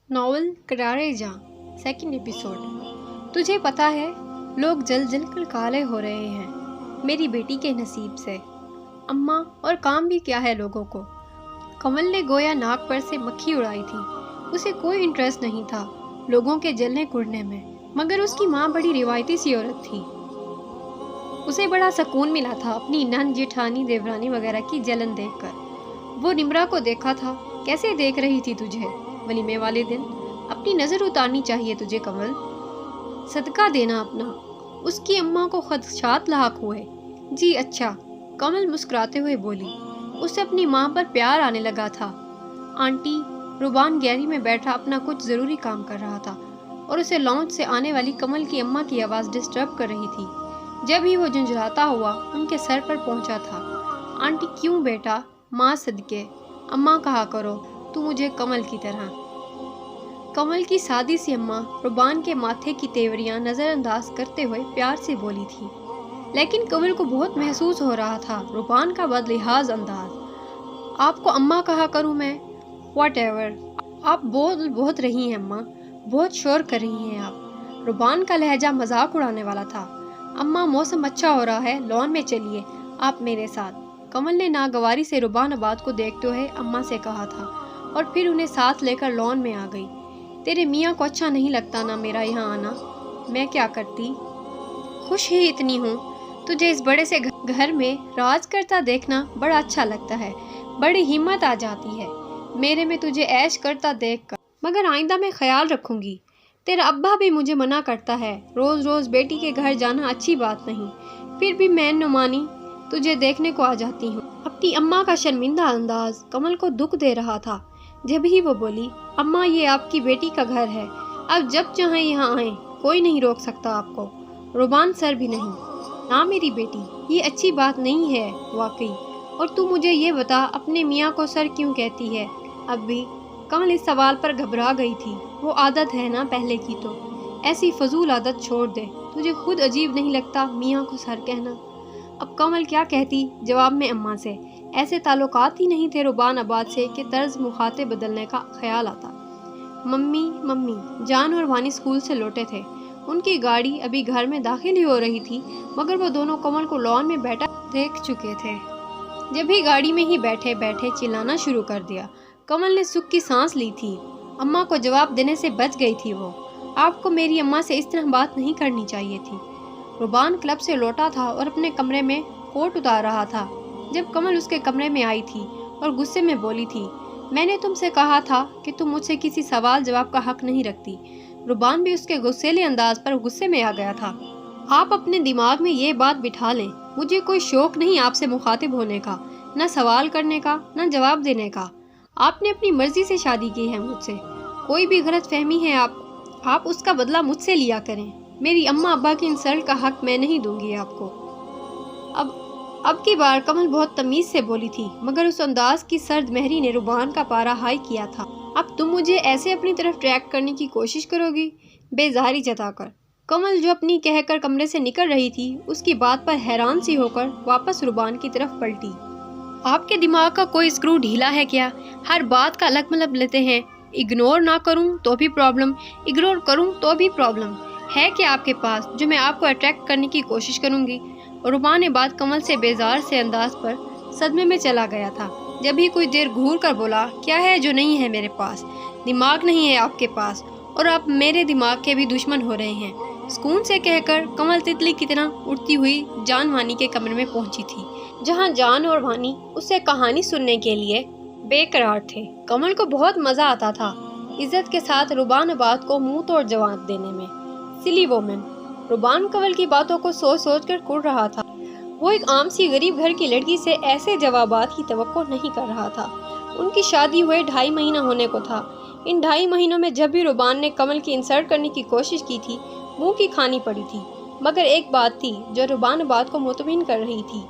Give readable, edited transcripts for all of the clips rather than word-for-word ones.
Novel کرارے جاں second episode. تجھے پتا ہے لوگ جل جل کر کالے ہو رہے ہیں میری بیٹی کے نصیب سے۔ اماں اور کام بھی کیا ہے لوگوں کو۔ کمل نے گویا ناک پر سے مکھی اڑائی تھی۔ اسے کوئی انٹرسٹ نہیں تھا لوگوں کے جلنے کڑنے میں، مگر اس کی ماں بڑی روایتی سی عورت تھی۔ اسے بڑا سکون ملا تھا اپنی نند جیٹھانی دیورانی وغیرہ کی جلن دیکھ کر۔ وہ نمرا کو دیکھا تھا کیسے دیکھ رہی تھی تجھے ولیمے والے دن۔ اپنی نظر اتارنی چاہیے تجھے کمل، صدقہ دینا اپنا۔ اس کی اماں کو خدشات لاحق ہوئے۔ جی اچھا، کمل مسکراتے ہوئے بولی۔ اسے اپنی ماں پر پیار آنے لگا تھا۔ آنٹی، روبان گیری میں بیٹھا اپنا کچھ ضروری کام کر رہا تھا اور اسے لانچ سے آنے والی کمل کی اماں کی آواز ڈسٹرب کر رہی تھی۔ جب ہی وہ جھنجھلاتا ہوا ان کے سر پر پہنچا تھا۔ آنٹی کیوں بیٹا، ماں صدقے اماں کہا کرو تو مجھے کمل کی طرح۔ کمل کی سادی سی اماں روبان کے ماتھے کی تیوریاں نظر انداز کرتے ہوئے پیار سے بولی تھی، لیکن کمل کو بہت محسوس ہو رہا تھا روبان کا بدلحاظ انداز۔ آپ کو اماں کہا کروں میں؟ واٹ ایور، آپ بول بہت رہی ہیں اماں، بہت شور کر رہی ہیں آپ۔ روبان کا لہجہ مذاق اڑانے والا تھا۔ اماں موسم اچھا ہو رہا ہے، لان میں چلیے آپ میرے ساتھ۔ کمل نے ناگواری سے روبان آباد کو دیکھتے ہوئے اماں سے کہا تھا اور پھر انہیں ساتھ لے کر لان میں آ گئی۔ تیرے میاں کو اچھا نہیں لگتا نا میرا یہاں آنا؟ میں کیا کرتی، خوش ہی اتنی ہوں۔ تجھے اس بڑے سے گھر میں راج کرتا دیکھنا بڑا اچھا لگتا ہے، بڑی ہمت آ جاتی ہے میرے میں تجھے عیش کرتا دیکھ کر، مگر آئندہ میں خیال رکھوں گی۔ تیرا ابا بھی مجھے منع کرتا ہے، روز روز بیٹی کے گھر جانا اچھی بات نہیں، پھر بھی میں نمانی تجھے دیکھنے کو آ جاتی ہوں۔ اپنی اماں کا شرمندہ انداز کمل کو دکھ دے رہا تھا۔ جب ہی وہ بولی، اماں یہ آپ کی بیٹی کا گھر ہے، اب جب چاہیں یہاں آئیں، کوئی نہیں روک سکتا آپ کو۔ روبان سر بھی نہیں۔ نا میری بیٹی، یہ اچھی بات نہیں ہے واقعی، اور تو مجھے یہ بتا اپنے میاں کو سر کیوں کہتی ہے؟ اب بھی کمل اس سوال پر گھبرا گئی تھی۔ وہ عادت ہے نا پہلے کی، تو ایسی فضول عادت چھوڑ دے۔ تجھے خود عجیب نہیں لگتا میاں کو سر کہنا؟ اب کمل کیا کہتی جواب میں اماں سے؟ ایسے تعلقات ہی نہیں تھے روبان آباد سے کہ طرز مخاطب بدلنے کا خیال آتا۔ ممی جان اور وانی اسکول سے لوٹے تھے۔ ان کی گاڑی ابھی گھر میں داخل ہی ہو رہی تھی، مگر وہ دونوں کمل کو لان میں بیٹھا دیکھ چکے تھے۔ جب ہی گاڑی میں ہی بیٹھے بیٹھے چلانا شروع کر دیا، کمل نے سکھ کی سانس لی تھی۔ اماں کو جواب دینے سے بچ گئی تھی وہ۔ آپ کو میری اماں سے اس طرح بات نہیں کرنی چاہیے تھی۔ روبان کلب سے لوٹا تھا اور اپنے کمرے میں کوٹ اتار رہا تھا جب کمل اس کے کمرے میں آئی تھی اور غصے میں بولی تھی، میں نے تم سے کہا تھا کہ تم مجھ سے کسی سوال جواب کا حق نہیں رکھتی۔ روبان بھی اس کے غصیلے انداز پر غصے میں آ گیا تھا۔ آپ اپنے دماغ میں یہ بات بٹھا لیں، مجھے کوئی شوق نہیں آپ سے مخاطب ہونے کا، نہ سوال کرنے کا، نہ جواب دینے کا۔ آپ نے اپنی مرضی سے شادی کی ہے مجھ سے، کوئی بھی غلط فہمی ہے آپ اس کا بدلہ مجھ سے لیا کریں۔ میری اماں ابا کی انسلٹ کا حق میں نہیں دوں گی آپ کو۔ اب کی بار کمل بہت تمیز سے بولی تھی، مگر اس انداز کی سرد مہری نے روبان کا پارا ہائی کیا تھا۔ اب تم مجھے ایسے اپنی طرف ٹریک کرنے کی کوشش کرو گی؟ بے زاری جتا کر کمل جو اپنی کہہ کر کمرے سے نکل رہی تھی، اس کی بات پر حیران سی ہو کر واپس روبان کی طرف پلٹی۔ آپ کے دماغ کا کوئی اسکرو ڈھیلا ہے کیا؟ ہر بات کا الگ مطلب لیتے ہیں۔ اگنور نہ کروں تو بھی پرابلم، اگنور کروں تو بھی پرابلم ہے کہ آپ کے پاس جو میں آپ کو اٹریکٹ کرنے کی کوشش کروں گی؟ روبان نے بات کمل سے بیزار سے انداز پر صدمے میں چلا گیا تھا۔ جب ہی کچھ دیر گھور کر بولا، کیا ہے جو نہیں ہے میرے پاس؟ دماغ نہیں ہے آپ کے پاس، اور آپ میرے دماغ کے بھی دشمن ہو رہے ہیں۔ سکون سے کہہ کر کمل تتلی کی طرح اڑتی ہوئی جان وانی کے کمرے میں پہنچی تھی، جہاں جان اور وانی اس سے کہانی سننے کے لیے بے قرار تھے۔ کمل کو بہت مزہ آتا تھا عزت کے ساتھ روبان آباد کو منہ توڑ جواب دینے میں۔ سلی وومن، روبان کمل کی باتوں کو سوچ سوچ کر کڑ رہا تھا۔ وہ ایک عام سی غریب گھر کی لڑکی سے ایسے جوابات کی توقع نہیں کر رہا تھا۔ ان کی شادی ہوئے 2.5 مہینہ ہونے کو تھا۔ ان 2.5 مہینوں میں جب بھی روبان نے کمل کی انسلٹ کرنے کی کوشش کی تھی، منہ کی کھانی پڑی تھی، مگر ایک بات تھی جو روبان آباد کو مطمئن کر رہی تھی،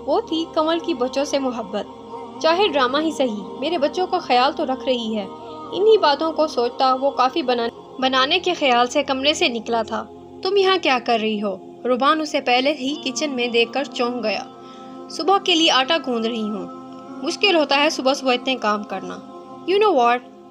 وہ تھی کمل کی بچوں سے محبت۔ چاہے ڈرامہ ہی صحیح، میرے بچوں کا خیال تو رکھ رہی ہے۔ انہی باتوں کو سوچتا وہ کافی بنانے کے خیال سے کمرے سے نکلا تھا۔ تم یہاں کیا کر رہی ہو؟ روبان اسے پہلے ہی کچن میں دیکھ کر چونک گیا۔ صبح کے لیے آٹا گوندھ رہی ہوں۔ مشکل ہوتا ہے صبح اتنے کام کرنا۔ You know what,